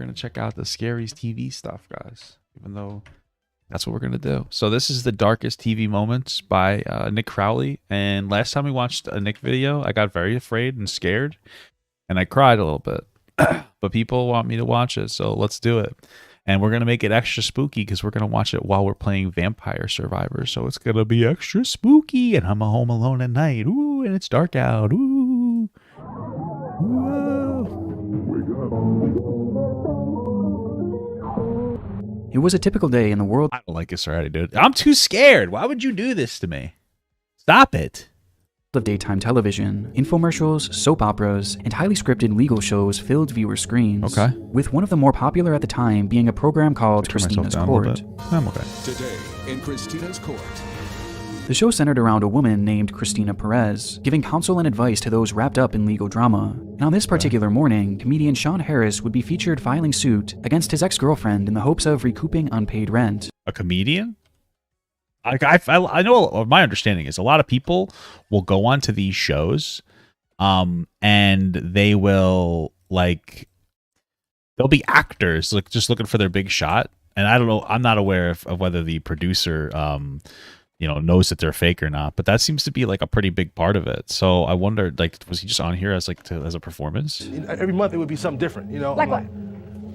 gonna check out the Scaries TV stuff, guys. Even though that's what we're gonna do. So this is the Darkest TV Moments by Nick Crowley. And last time we watched a Nick video, I got very afraid and scared, and I cried a little bit. But people want me to watch it, so let's do it. And we're gonna make it extra spooky because we're gonna watch it while we're playing Vampire Survivor. So it's gonna be extra spooky, and I'm home alone at night. Ooh, and it's dark out. Ooh. Whoa. It was a typical day in the world I don't like this already, dude. I'm too scared. Why would you do this to me? Stop it. of daytime television. Infomercials, soap operas, and highly scripted legal shows filled viewer screens. Okay. With one of the more popular at the time being a program called Turn myself Christina's down a little Court. bit. I'm okay. Today in Christina's Court. The show centered around a woman named Christina Perez, giving counsel and advice to those wrapped up in legal drama. And on this particular morning, comedian Sean Harris would be featured filing suit against his ex-girlfriend in the hopes of recouping unpaid rent. A comedian? I know, my understanding is a lot of people will go onto these shows and they will, like, they'll be actors, like, just looking for their big shot. And I don't know, I'm not aware of whether the producer knows that they're fake or not, but that seems to be like a pretty big part of it. So I wondered, like, was he just on here as as a performance? Every month it would be something different, Like what?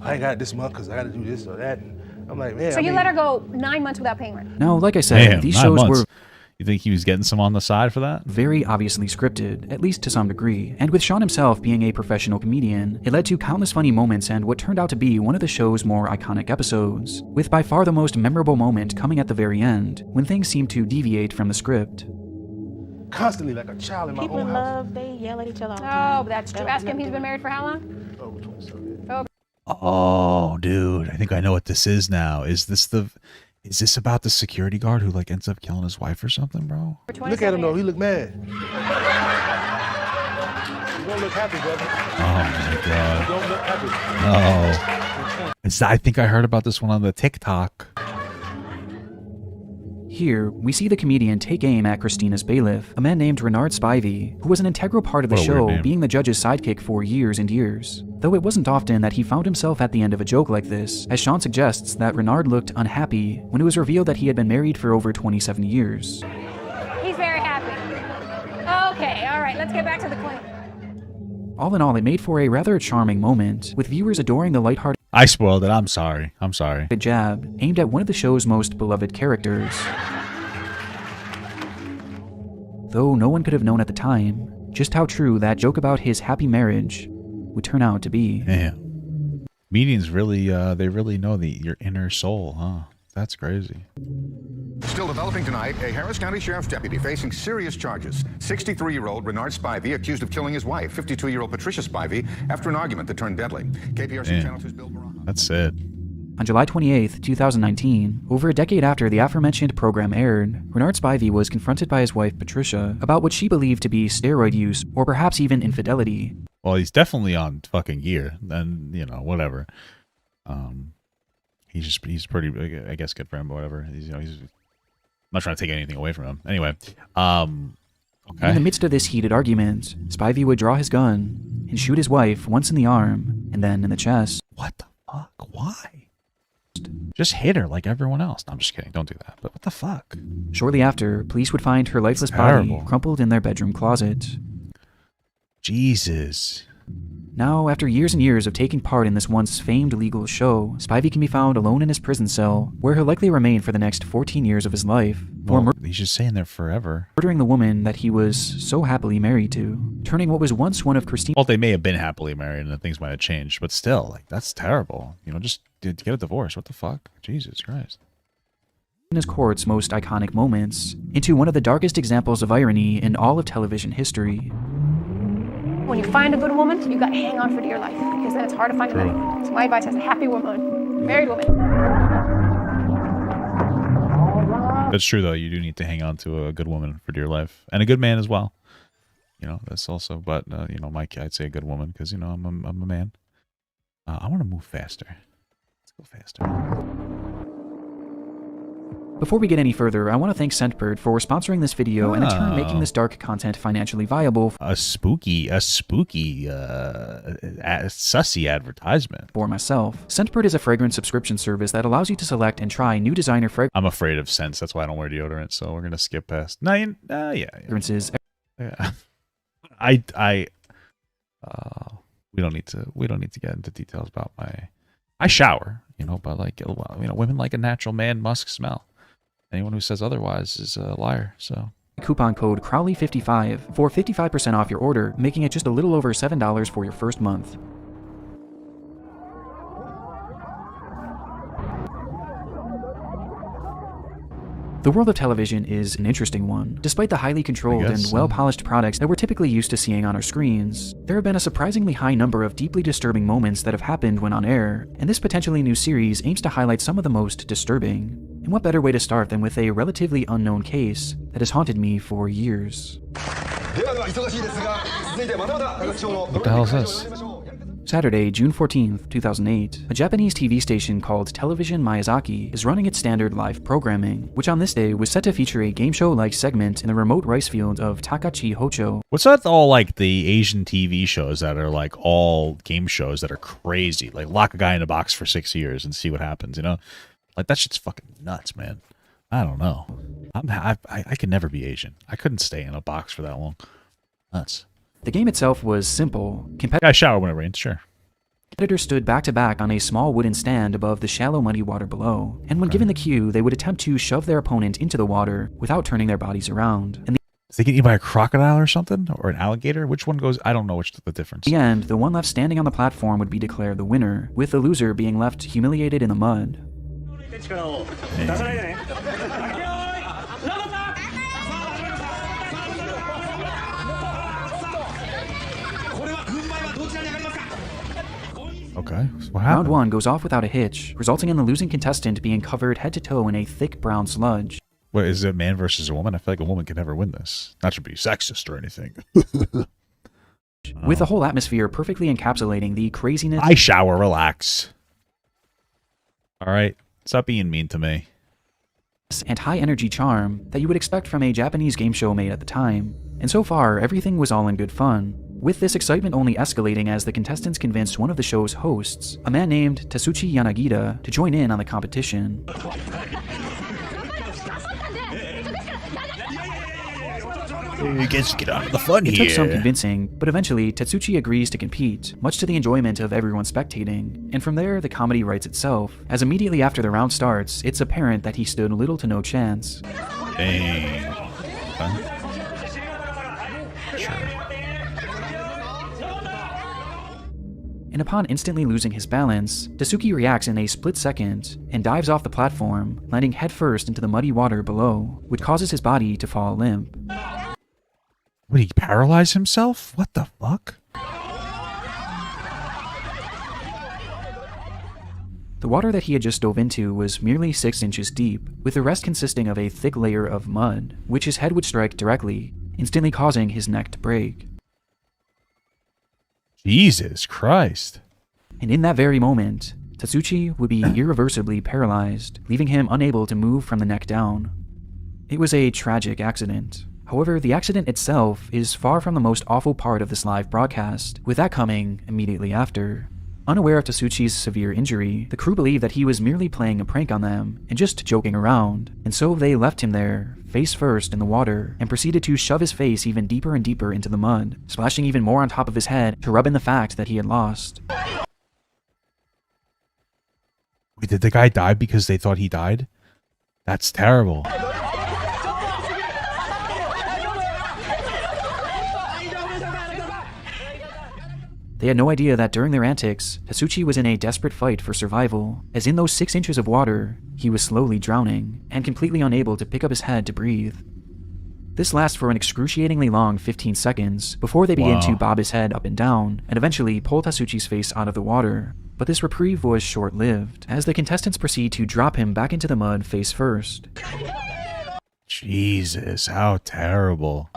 I ain't got it this month because I got to do this or that. And I'm like, man. So you let her go 9 months without paying rent? Now, like I said, Damn, these 9 shows months. were You think he was getting some on the side for that? very obviously scripted, at least to some degree. And with Sean himself being a professional comedian, it led to countless funny moments and what turned out to be one of the show's more iconic episodes, with by far the most memorable moment coming at the very end, when things seemed to deviate from the script. Constantly like a child in my People own in house. love, they yell at each other all the Oh, time. that's true. Ask him, he's been married for how long? Over 27. Oh, dude, I think I know what this is now. Is this about the security guard who, like, ends up killing his wife or something, bro? For 27 Look at him though, years. he look mad. You don't look happy, brother. Oh my god. You don't look happy. No. I think I heard about this one on the TikTok. Here, we see the comedian take aim at Christina's bailiff, a man named Renard Spivey, who was an integral part of the What a weird show, name. being the judge's sidekick for years and years. Though it wasn't often that he found himself at the end of a joke like this, as Sean suggests that Renard looked unhappy when it was revealed that he had been married for over 27 years. He's very happy. Okay, all right, let's get back to the claim. All in all, it made for a rather charming moment, with viewers adoring the lighthearted I spoiled it. I'm sorry. jab aimed at one of the show's most beloved characters. Though no one could have known at the time just how true that joke about his happy marriage would turn out to be. Yeah. Comedians really, they really know your inner soul, huh? That's crazy. Still developing tonight, a Harris County Sheriff's deputy facing serious charges. 63-year-old Renard Spivey accused of killing his wife, 52-year-old Patricia Spivey, after an argument that turned deadly. KPRC Damn. Channel 2's Bill Baraha. That's it. On July 28, 2019, over a decade after the aforementioned program aired, Renard Spivey was confronted by his wife Patricia about what she believed to be steroid use or perhaps even infidelity. Well, he's definitely on fucking gear, and whatever. He's pretty, I guess, good for him, but whatever. He's I'm not trying to take anything away from him. Anyway, In the okay. midst of this heated argument, Spivey would draw his gun and shoot his wife once in the arm and then in the chest. What the fuck? Why? Just hit her like everyone else. No, I'm just kidding. Don't do that. But what the fuck? Shortly after, police would find her lifeless Terrible. body crumpled in their bedroom closet. Jesus. Now, after years and years of taking part in this once famed legal show, Spivey can be found alone in his prison cell, where he'll likely remain for the next 14 years of his life, for Well, he's just staying there forever. murdering the woman that he was so happily married to, turning what was once one of Christina's Well, they may have been happily married and then things might have changed, but still, like, that's terrible. Just get a divorce. What the fuck? Jesus Christ. Court's most iconic moments into one of the darkest examples of irony in all of television history. When you find a good woman, you got to hang on for dear life, because then it's hard to find True. another. So my advice as a happy woman, married woman. That's true, though. You do need to hang on to a good woman for dear life. And a good man as well. That's also, but, Mike, I'd say a good woman because, I'm a man. I want to move faster. Let's go faster. Before we get any further, I want to thank Scentbird for sponsoring this video and in turn making this dark content financially viable A spooky, sussy advertisement. for myself. Scentbird is a fragrance subscription service that allows you to select and try new designer I'm afraid of scents. That's why I don't wear deodorant. So we're gonna skip past. Yeah. fragrances. Yeah. We don't need to get into details about I shower, but women like a natural man musk smell. Anyone who says otherwise is a liar. So Coupon code Crowley55 for 55% off your order, making it just a little over $7 for your first month. The world of television is an interesting one. Despite the highly controlled and well-polished products that we're typically used to seeing on our screens, there have been a surprisingly high number of deeply disturbing moments that have happened when on air, and this potentially new series aims to highlight some of the most disturbing. And what better way to start than with a relatively unknown case that has haunted me for years. what the hell is this? Saturday, June 14th, 2008, a Japanese TV station called Television Miyazaki is running its standard live programming, which on this day was set to feature a game show-like segment in the remote rice field of Takachi Hocho. What's that all like the Asian TV shows that are like all game shows that are crazy? Like lock a guy in a box for 6 years and see what happens, Like that shit's fucking nuts, man. I don't know. I could never be Asian. I couldn't stay in a box for that long. Nuts. The game itself was simple. I shower when it rains, sure. Competitors stood back-to-back on a small wooden stand above the shallow muddy water below, and when given the cue, they would attempt to shove their opponent into the water without turning their bodies around. And Is they get eaten by a crocodile or something? Or an alligator? Which one goes? I don't know the difference. in the end, the one left standing on the platform would be declared the winner, with the loser being left humiliated in the mud. Okay, so what Round happened? 1 goes off without a hitch, resulting in the losing contestant being covered head to toe in a thick brown sludge. What, is it man versus a woman? I feel like a woman can never win this. Not to be sexist or anything. With the whole atmosphere perfectly encapsulating the craziness I shower, relax. Alright, stop being mean to me. and high energy charm that you would expect from a Japanese game show made at the time. And so far, everything was all in good fun, with this excitement only escalating as the contestants convinced one of the show's hosts, a man named Tatsuchi Yanagida, to join in on the competition. You guys get out of the fun It took some convincing, but eventually Tatsuchi agrees to compete, much to the enjoyment of everyone spectating, and from there the comedy writes itself, as immediately after the round starts, it's apparent that he stood little to no chance. Dang. Okay. Sure. And upon instantly losing his balance, Tatsuki reacts in a split second and dives off the platform, landing headfirst into the muddy water below, which causes his body to fall limp. Would he paralyze himself? What the fuck? The water that he had just dove into was merely 6 inches deep, with the rest consisting of a thick layer of mud, which his head would strike directly, instantly causing his neck to break. Jesus Christ. And in that very moment, Tatsuchi would be irreversibly paralyzed, leaving him unable to move from the neck down. It was a tragic accident. However, the accident itself is far from the most awful part of this live broadcast, with that coming immediately after. Unaware of Tatsuchi's severe injury, the crew believed that he was merely playing a prank on them and just joking around, and so they left him there, face first in the water, and proceeded to shove his face even deeper and deeper into the mud, splashing even more on top of his head to rub in the fact that he had lost. Wait, did the guy die because they thought he died? That's terrible. They had no idea that during their antics, Tatsuchi was in a desperate fight for survival, as in those 6 inches of water, he was slowly drowning, and completely unable to pick up his head to breathe. This lasts for an excruciatingly long 15 seconds, before they begin to bob his head up and down, and eventually pull Tatsuchi's face out of the water. But this reprieve was short-lived, as the contestants proceed to drop him back into the mud face first. Jesus, how terrible.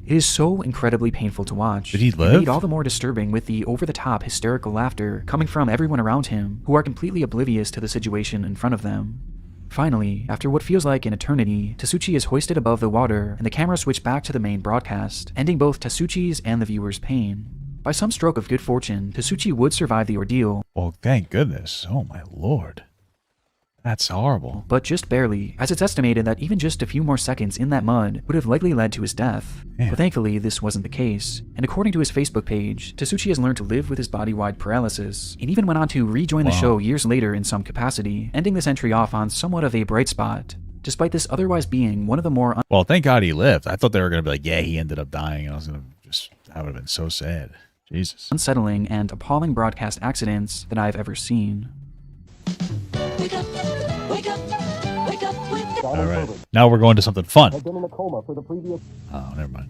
It is so incredibly painful to watch. Did he and live? made all the more disturbing with the over-the-top hysterical laughter coming from everyone around him, who are completely oblivious to the situation in front of them. Finally, after what feels like an eternity, Tasuchi is hoisted above the water and the camera switched back to the main broadcast, ending both Tasuchi's and the viewer's pain. By some stroke of good fortune, Tasuchi would survive the ordeal. Well, thank goodness. Oh my lord. That's horrible. But just barely, as it's estimated that even just a few more seconds in that mud would have likely led to his death. Yeah. But thankfully, this wasn't the case, and according to his Facebook page, Tasuchi has learned to live with his body-wide paralysis, and even went on to rejoin the show years later in some capacity, ending this entry off on somewhat of a bright spot, despite this otherwise being one of the more Well, thank God he lived. I thought they were going to be like, yeah, he ended up dying. And I was going to just, that would have been so sad. Jesus. unsettling and appalling broadcast accidents that I've ever seen. All right. Now we're going to something fun. Oh, never mind.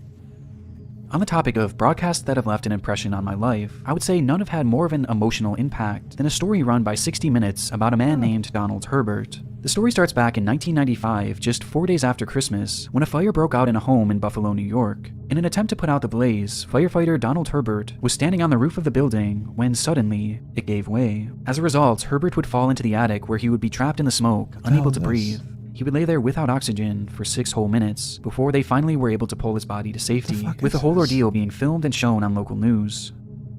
On the topic of broadcasts that have left an impression on my life, I would say none have had more of an emotional impact than a story run by 60 Minutes about a man named Donald Herbert. The story starts back in 1995, just 4 days after Christmas, when a fire broke out in a home in Buffalo, New York. In an attempt to put out the blaze, firefighter Donald Herbert was standing on the roof of the building when suddenly it gave way. As a result, Herbert would fall into the attic where he would be trapped in the smoke, unable to breathe. He would lay there without oxygen for 6 whole minutes before they finally were able to pull his body to safety, with the whole ordeal being filmed and shown on local news.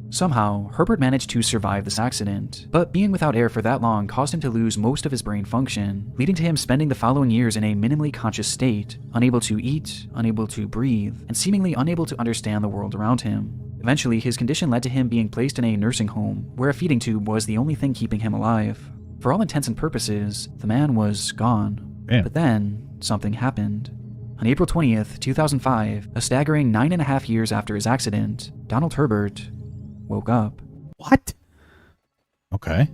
Somehow, Herbert managed to survive this accident, but being without air for that long caused him to lose most of his brain function, leading to him spending the following years in a minimally conscious state, unable to eat, unable to breathe, and seemingly unable to understand the world around him. Eventually, his condition led to him being placed in a nursing home, where a feeding tube was the only thing keeping him alive. For all intents and purposes, the man was gone. Yeah. But then, something happened. On April 20th, 2005, a staggering 9.5 years after his accident, Donald Herbert woke up. What? Okay.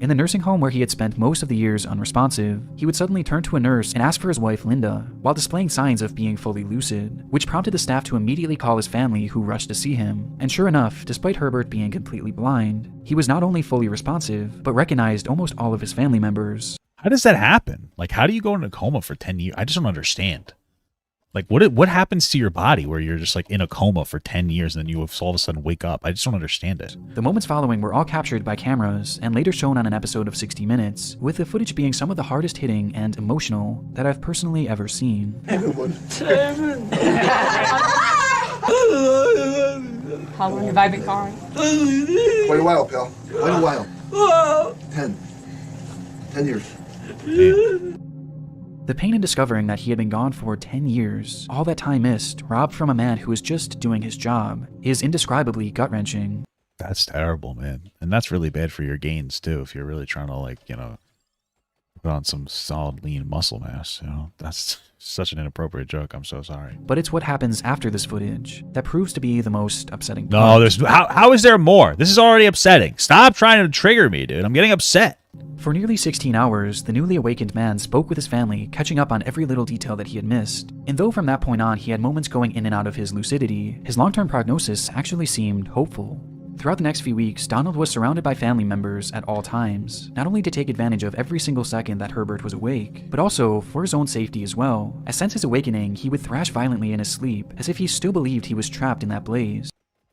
In the nursing home where he had spent most of the years unresponsive, he would suddenly turn to a nurse and ask for his wife Linda, while displaying signs of being fully lucid, which prompted the staff to immediately call his family, who rushed to see him. And sure enough, despite Herbert being completely blind, he was not only fully responsive, but recognized almost all of his family members. How does that happen? Like, how do you go into a coma for 10 years? I just don't understand. Like, what happens to your body where you're just like in a coma for 10 years and then you all of a sudden wake up? I just don't understand it. The moments following were all captured by cameras and later shown on an episode of 60 Minutes, with the footage being some of the hardest hitting and emotional that I've personally ever seen. How long have I been crying? Wait a while, pal. Wait a while. 10 years. The pain in discovering that he had been gone for 10 years, all that time missed, robbed from a man who was just doing his job, is indescribably gut-wrenching. That's terrible, man. And that's really bad for your gains, too, if you're really trying to, like, you know, put on some solid, lean muscle mass. You know, that's such an inappropriate joke. I'm so sorry. But it's what happens after this footage that proves to be the most upsetting No, part. there's how is there more? This is already upsetting. Stop trying to trigger me, dude. I'm getting upset. For nearly 16 hours, the newly awakened man spoke with his family, catching up on every little detail that he had missed. And though from that point on he had moments going in and out of his lucidity, his long-term prognosis actually seemed hopeful. Throughout the next few weeks, Donald was surrounded by family members at all times, not only to take advantage of every single second that Herbert was awake, but also for his own safety as well, as since his awakening, he would thrash violently in his sleep, as if he still believed he was trapped in that blaze.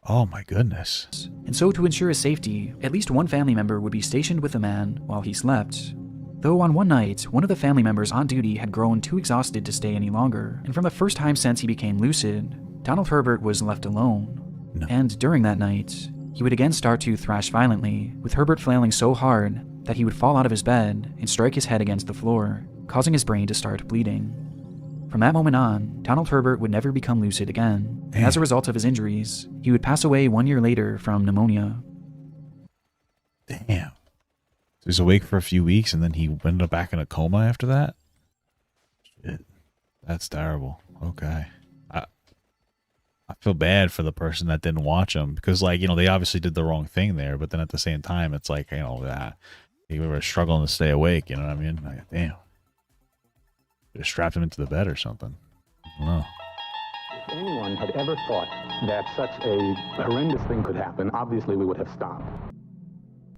Oh my goodness. And so to ensure his safety, at least one family member would be stationed with the man while he slept. Though on one night, one of the family members on duty had grown too exhausted to stay any longer, and from the first time since he became lucid, Donald Herbert was left alone. No. And during that night, he would again start to thrash violently, with Herbert flailing so hard that he would fall out of his bed and strike his head against the floor, causing his brain to start bleeding. From that moment on, Donald Herbert would never become lucid again, and as a result of his injuries, he would pass away 1 year later from pneumonia. Damn. He was awake for a few weeks and then he ended up back in a coma after that? Shit. That's terrible. Okay. I feel bad for the person that didn't watch him because, like, you know, they obviously did the wrong thing there, but then at the same time, it's like, you know, they were struggling to stay awake, you know what I mean? Like, damn. Just strapped him into the bed or something. I don't know. If anyone had ever thought that such a horrendous thing could happen, obviously we would have stopped.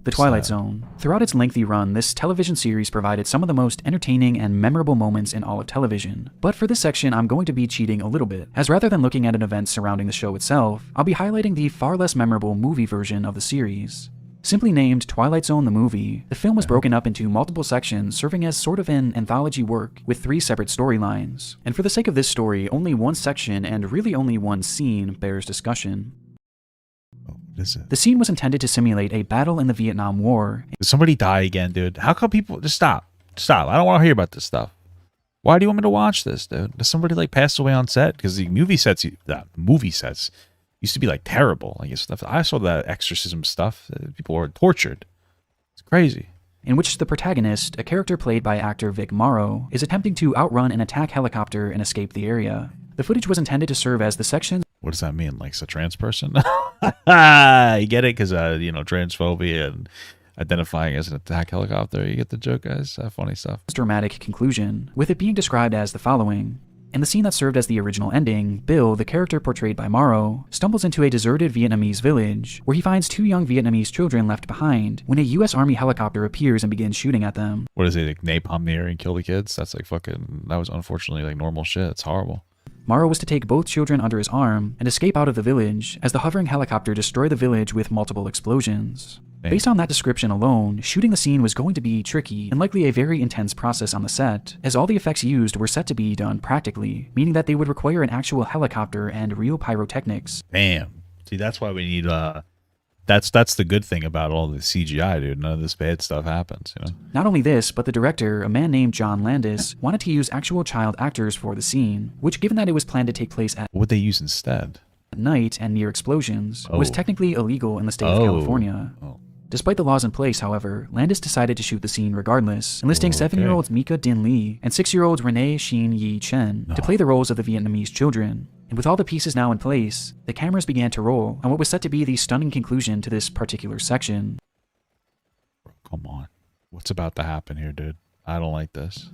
The Twilight Zone. Throughout its lengthy run, this television series provided some of the most entertaining and memorable moments in all of television. But for this section, I'm going to be cheating a little bit, as rather than looking at an event surrounding the show itself, I'll be highlighting the far less memorable movie version of the series. Simply named Twilight Zone the Movie, the film was broken up into multiple sections serving as sort of an anthology work with 3 separate storylines. And for the sake of this story, only one section and really only one scene bears discussion. What is it? The scene was intended to simulate a battle in the Vietnam War. Did somebody die again, dude? How come people just stop? Stop. I don't want to hear about this stuff. Why do you want me to watch this, dude? Does somebody like pass away on set? Because the movie sets used to be like terrible. Like stuff. I saw that exorcism stuff. People were tortured. It's crazy. In which the protagonist, a character played by actor Vic Morrow, is attempting to outrun an attack helicopter and escape the area. The footage was intended to serve as the sections. What does that mean? Like, a trans person? You get it? Because, transphobia and identifying as an attack helicopter. You get the joke, guys? Funny stuff. Dramatic conclusion, with it being described as the following. In the scene that served as the original ending, Bill, the character portrayed by Morrow, stumbles into a deserted Vietnamese village, where he finds 2 young Vietnamese children left behind when a US Army helicopter appears and begins shooting at them. What is it? Like napalm the area and kill the kids? That's like fucking... That was unfortunately like normal shit. It's horrible. Morrow was to take both children under his arm and escape out of the village as the hovering helicopter destroyed the village with multiple explosions. Damn. Based on that description alone, shooting the scene was going to be tricky and likely a very intense process on the set, as all the effects used were set to be done practically, meaning that they would require an actual helicopter and real pyrotechnics. Damn. See, that's why we need... That's the good thing about all the CGI, dude. None of this bad stuff happens, you know? Not only this, but the director, a man named John Landis, wanted to use actual child actors for the scene, which, given that it was planned to take place at What would they use instead? night and near explosions, was Oh. technically illegal in the state of California. Oh. Despite the laws in place, however, Landis decided to shoot the scene regardless, enlisting 7-year-old Mika Din Lee and 6-year-old Renee Shin Yi Chen to play the roles of the Vietnamese children. And with all the pieces now in place, the cameras began to roll on what was set to be the stunning conclusion to this particular section. Come on. What's about to happen here, dude? I don't like this.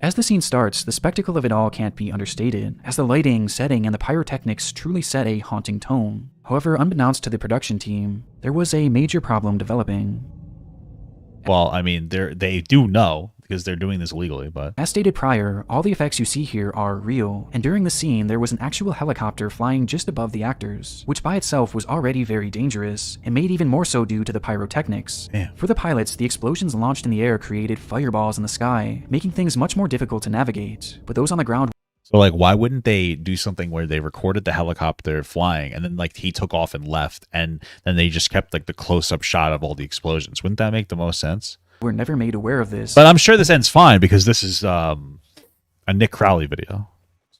As the scene starts, the spectacle of it all can't be understated, as the lighting, setting, and the pyrotechnics truly set a haunting tone. However, unbeknownst to the production team, there was a major problem developing. Well, I mean, they do know because they're doing this legally, but... As stated prior, all the effects you see here are real, and during the scene there was an actual helicopter flying just above the actors, which by itself was already very dangerous, and made even more so due to the pyrotechnics. Damn. For the pilots, the explosions launched in the air created fireballs in the sky, making things much more difficult to navigate, but those on the ground... So, like, why wouldn't they do something where they recorded the helicopter flying and then, like, he took off and left and then they just kept, like, the close-up shot of all the explosions? Wouldn't that make the most sense? were never made aware of this. But I'm sure this ends fine because this is a Nick Crowley video.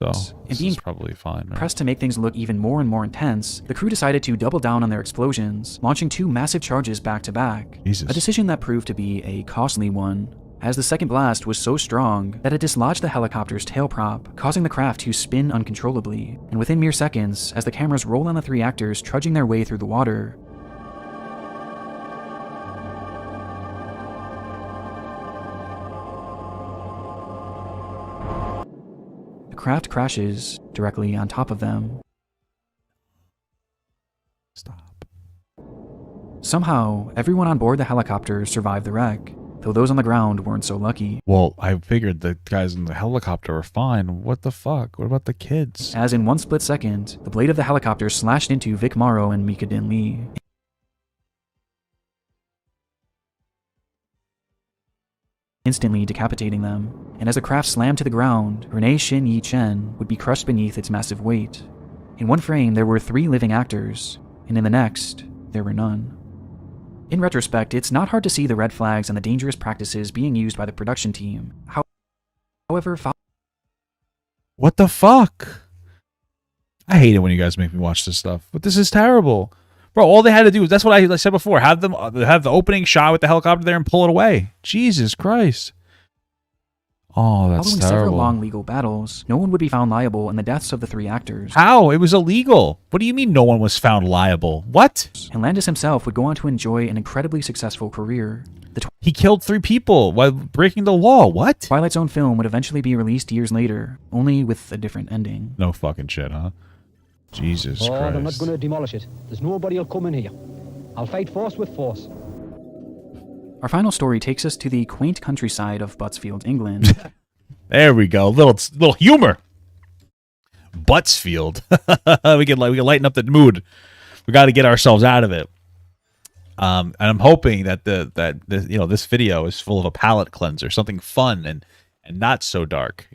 So this is probably fine. Right? Pressed to make things look even more and more intense, the crew decided to double down on their explosions, launching 2 massive charges back to back. Jesus. A decision that proved to be a costly one, as the second blast was so strong that it dislodged the helicopter's tail prop, causing the craft to spin uncontrollably. And within mere seconds, as the cameras roll on the 3 actors trudging their way through the water, the craft crashes directly on top of them. Stop. Somehow, everyone on board the helicopter survived the wreck, though those on the ground weren't so lucky. Well, I figured the guys in the helicopter were fine. What the fuck? What about the kids? As in one split second, the blade of the helicopter slashed into Vic Morrow and Mika Din Lee, instantly decapitating them. And as the craft slammed to the ground, Renee Shin Yi Chen would be crushed beneath its massive weight. In one frame, there were 3 living actors, and in the next, there were none. In retrospect, it's not hard to see the red flags and the dangerous practices being used by the production team. However, What the fuck? I hate it when you guys make me watch this stuff, but this is terrible. Bro, all they had to do was, that's what I said before, have the opening shot with the helicopter there and pull it away. Jesus Christ. Oh, that's following terrible. several long legal battles, no one would be found liable in the deaths of the 3 actors. How? It was illegal. What do you mean no one was found liable? What? And Landis himself would go on to enjoy an incredibly successful career. He killed 3 people while breaking the law. What? Twilight Zone film would eventually be released years later, only with a different ending. No fucking shit, huh? Jesus Christ. I'm not going to demolish it. There's nobody will come in here. I'll fight force with force. Our final story takes us to the quaint countryside of Buttsfield, England. There we go. Little humor. Buttsfield. we can lighten up the mood. We got to get ourselves out of it. And I'm hoping that this video is full of a palate cleanser, something fun and not so dark,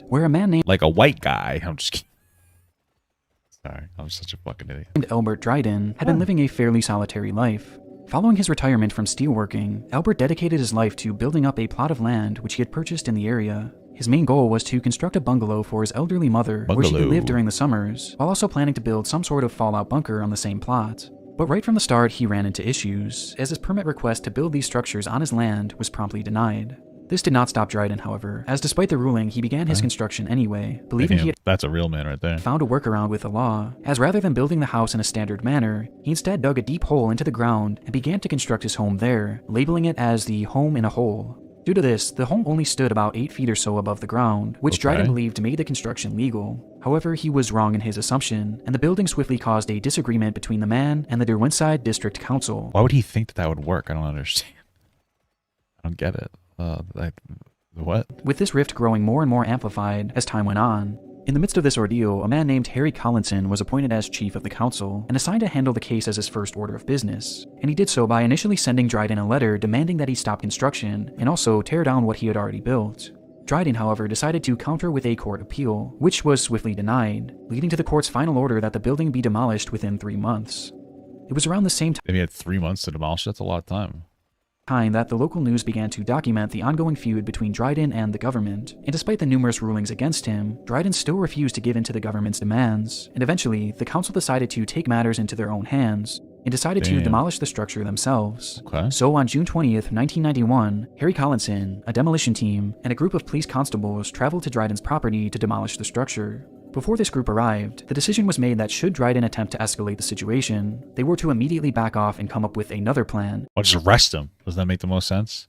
Where a man named like a white guy. I'm just kidding. Sorry, I'm such a fucking idiot. Albert Dryden had been living a fairly solitary life. Following his retirement from steelworking, Albert dedicated his life to building up a plot of land which he had purchased in the area. His main goal was to construct a bungalow for his elderly mother where she could live during the summers, while also planning to build some sort of fallout bunker on the same plot. But right from the start, he ran into issues, as his permit request to build these structures on his land was promptly denied. This did not stop Dryden, however, as despite the ruling, he began his construction anyway, believing he had That's a real man right there. found a workaround with the law, as rather than building the house in a standard manner, he instead dug a deep hole into the ground and began to construct his home there, labeling it as the home in a hole. Due to this, the home only stood about 8 feet or so above the ground, which Dryden believed made the construction legal. However, he was wrong in his assumption, and the building swiftly caused a disagreement between the man and the Derwentshire District Council. Why would he think that would work? I don't understand. I don't get it. What? With this rift growing more and more amplified as time went on. In the midst of this ordeal, a man named Harry Collinson was appointed as chief of the council and assigned to handle the case as his first order of business. And he did so by initially sending Dryden a letter demanding that he stop construction and also tear down what he had already built. Dryden, however, decided to counter with a court appeal, which was swiftly denied, leading to the court's final order that the building be demolished within 3 months. It was around the same time Maybe he had 3 months to demolish. That's a lot of time. that the local news began to document the ongoing feud between Dryden and the government, and despite the numerous rulings against him, Dryden still refused to give in to the government's demands, and eventually, the council decided to take matters into their own hands, and decided to demolish the structure themselves. Okay. So on June 20th, 1991, Harry Collinson, a demolition team, and a group of police constables traveled to Dryden's property to demolish the structure. Before this group arrived, the decision was made that should Dryden attempt to escalate the situation, they were to immediately back off and come up with another plan. Well, just arrest him. Doesn't that make the most sense?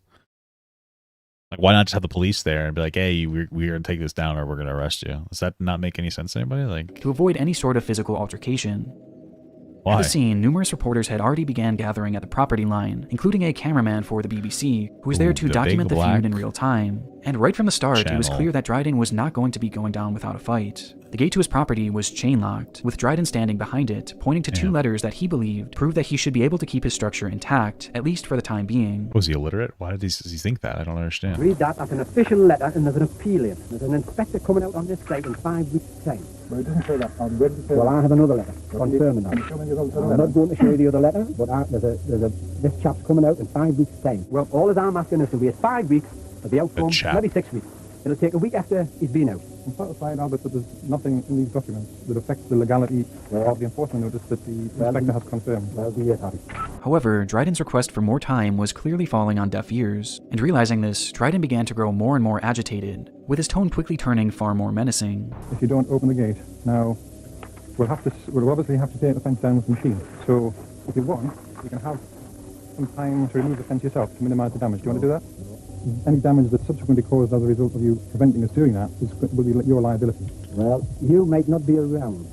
Like, why not just have the police there and be like, hey, we're going to take this down or we're going to arrest you? Does that not make any sense to anybody? Like, To avoid any sort of physical altercation. why? At the scene, numerous reporters had already began gathering at the property line, including a cameraman for the BBC, who was there Ooh, to the document big the feud black in real time. And right from the start, it was channel. clear that Dryden was not going to be going down without a fight. The gate to his property was chain-locked, with Dryden standing behind it, pointing to 2 letters that he believed proved that he should be able to keep his structure intact, at least for the time being. Was he illiterate? Why does he think that? I don't understand. Read that as an official letter, and there's an appeal in. There's an inspector coming out on this site in 5 weeks' time. But it doesn't say that. Well, I have another letter confirming that. I'm not going to show you the other letter, but this chap's coming out in 5 weeks' time. Well, all I'm asking is to wait 5 weeks for the outcome, chap. maybe 6 weeks. It'll take a week after he's been out. I'm satisfied, Albert, that there's nothing in these documents that affects the legality of the enforcement notice that the inspector has confirmed. Well, be it, Harry. However, Dryden's request for more time was clearly falling on deaf ears, and realizing this, Dryden began to grow more and more agitated, with his tone quickly turning far more menacing. If you don't open the gate, now we'll obviously have to take the fence down with the machine. So if you want, you can have some time to remove the fence yourself to minimise the damage. Do you want to do that? Any damage that's subsequently caused as a result of you preventing us doing that will be your liability. Well, you might not be around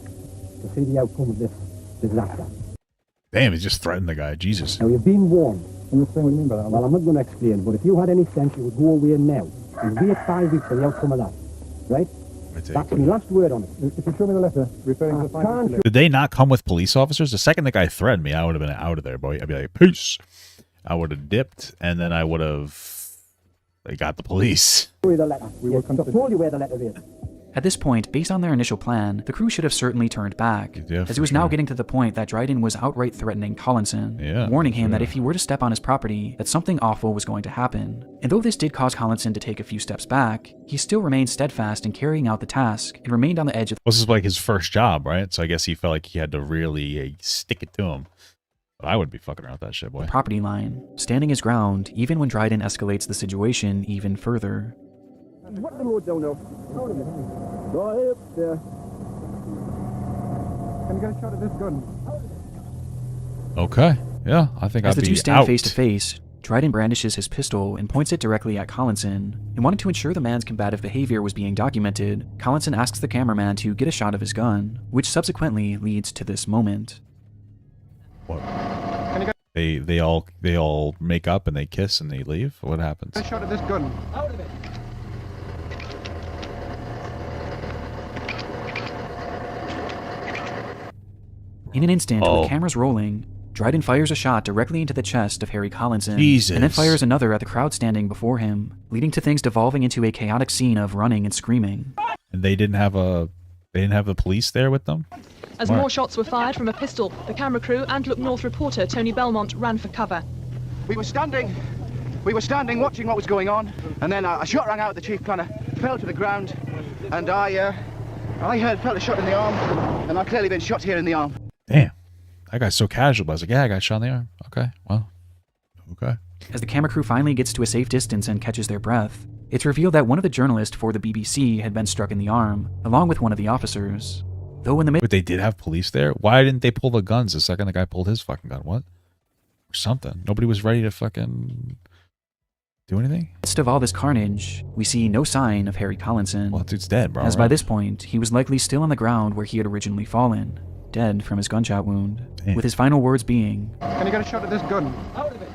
to see the outcome of this disaster. Damn, he just threatened the guy. Jesus. Now, you've been warned. Can you explain what you mean by that? Well, I'm not going to explain, but if you had any sense, you would go away now and wait 5 weeks for the outcome of that. Right? That's my last word on it. If you show me the letter referring to the 5 weeks delay. Did they not come with police officers? The second the guy threatened me, I would have been out of there, boy. I'd be like, peace. I would have dipped, and then I would have... They got the police. Show you the letter. I've told you where the letter is. At this point, based on their initial plan, the crew should have certainly turned back, Yeah, as for it was now sure. getting to the point that Dryden was outright threatening Collinson, Yeah, warning him that sure. if he were to step on his property, that something awful was going to happen. And though this did cause Collinson to take a few steps back, he still remained steadfast in carrying out the task and remained on the edge of This is like his first job, right? So I guess he felt like he had to really stick it to him. But I would be fucking around with that shit, boy. the property line, standing his ground even when Dryden escalates the situation even further. What the road down now? Go ahead, there. Can you get a shot at this gun? Okay. Yeah, I think As I'd the be two stand out. face to face, Dryden brandishes his pistol and points it directly at Collinson. And wanting to ensure the man's combative behavior was being documented, Collinson asks the cameraman to get a shot of his gun, which subsequently leads to this moment. What? They all make up and they kiss and they leave? What happens? A shot of this gun. Out of it. In an instant, with cameras rolling, Dryden fires a shot directly into the chest of Harry Collinson, Jesus. and then fires another at the crowd standing before him, leading to things devolving into a chaotic scene of running and screaming. And they didn't have the police there with them? As more shots were fired from a pistol, the camera crew and Look North reporter Tony Belmont ran for cover. We were standing watching what was going on, and then a shot rang out. The chief kind of fell to the ground, and I felt a shot in the arm, and I've clearly been shot here in the arm. Damn. That guy's so casual. I was like, yeah, I got shot in the arm. Okay, well, okay. As the camera crew finally gets to a safe distance and catches their breath, it's revealed that one of the journalists for the BBC had been struck in the arm, along with one of the officers. Though in the But they did have police there? Why didn't they pull the guns the second the guy pulled his fucking gun? What? Or something. Nobody was ready to fucking do anything? midst of all this carnage, we see no sign of Harry Collinson. Well, dude's dead, bro. As by this point, he was likely still on the ground where he had originally fallen, dead from his gunshot wound, with his final words being, Can you get a shot of this gun? Out of it.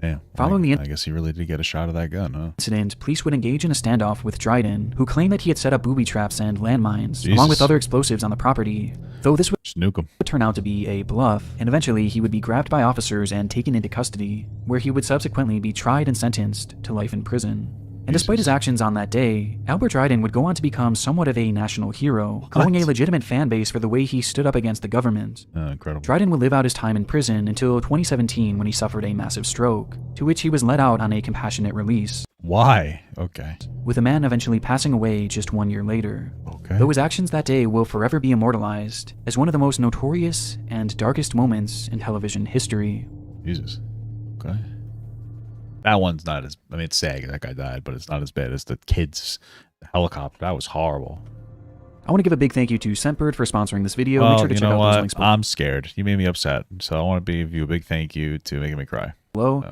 Damn. Following the I guess he really did get a shot of that gun, huh? incident, police would engage in a standoff with Dryden, who claimed that he had set up booby traps and landmines, Jesus. along with other explosives on the property, though this would nuke him. turn out to be a bluff, and eventually he would be grabbed by officers and taken into custody, where he would subsequently be tried and sentenced to life in prison. And despite his actions on that day, Albert Dryden would go on to become somewhat of a national hero, growing a legitimate fan base for the way he stood up against the government. Incredible. Dryden would live out his time in prison until 2017 when he suffered a massive stroke, to which he was let out on a compassionate release. Why? Okay. With the man eventually passing away just 1 year later. Okay. Though his actions that day will forever be immortalized as one of the most notorious and darkest moments in television history. Jesus. Okay. That one's not as... I mean, it's sad that guy died, but it's not as bad as the kids, the helicopter. That was horrible. I want to give a big thank you to Scentbird for sponsoring this video. Well, Make sure to you check know out what? those links below. I'm scared. You made me upset. So I want to give you a big thank you to making me cry.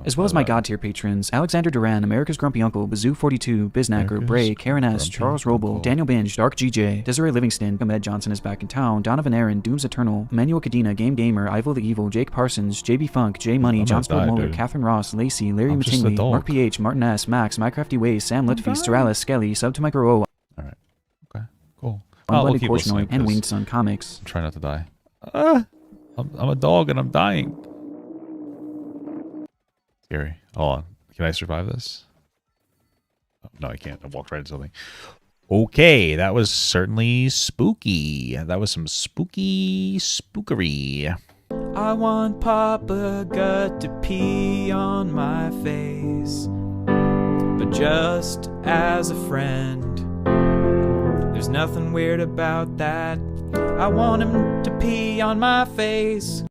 As well as my God tier patrons, Alexander Duran, America's Grumpy Uncle, Bazoo42, Biznacker, Bray, Karen S., Charles Roble, Daniel Binge, Dark GJ, Desiree Livingston, Ahmed Johnson is back in town, Donovan Aaron, Dooms Eternal, Emmanuel Cadena, Game Gamer, Ivo the Evil, Jake Parsons, JB Funk, J Money, John Sport Muller, Catherine Ross, Lacey, Larry Mattingly, Mark PH, Martin S., Max, Mycrafty Ways, Sam Litfy, Storalis, Skelly, Sub to Micro O, Alright. Okay. Cool. Unblended Porcinoid, and Winged Sun Comics. I'm trying not to die. I'm a dog and I'm dying. Scary. Hold on. Can I survive this? Oh, no, I can't. I walked right into something. Okay, that was certainly spooky. That was some spooky spookery. I want Papa Gut to pee on my face, but just as a friend. There's nothing weird about that. I want him to pee on my face.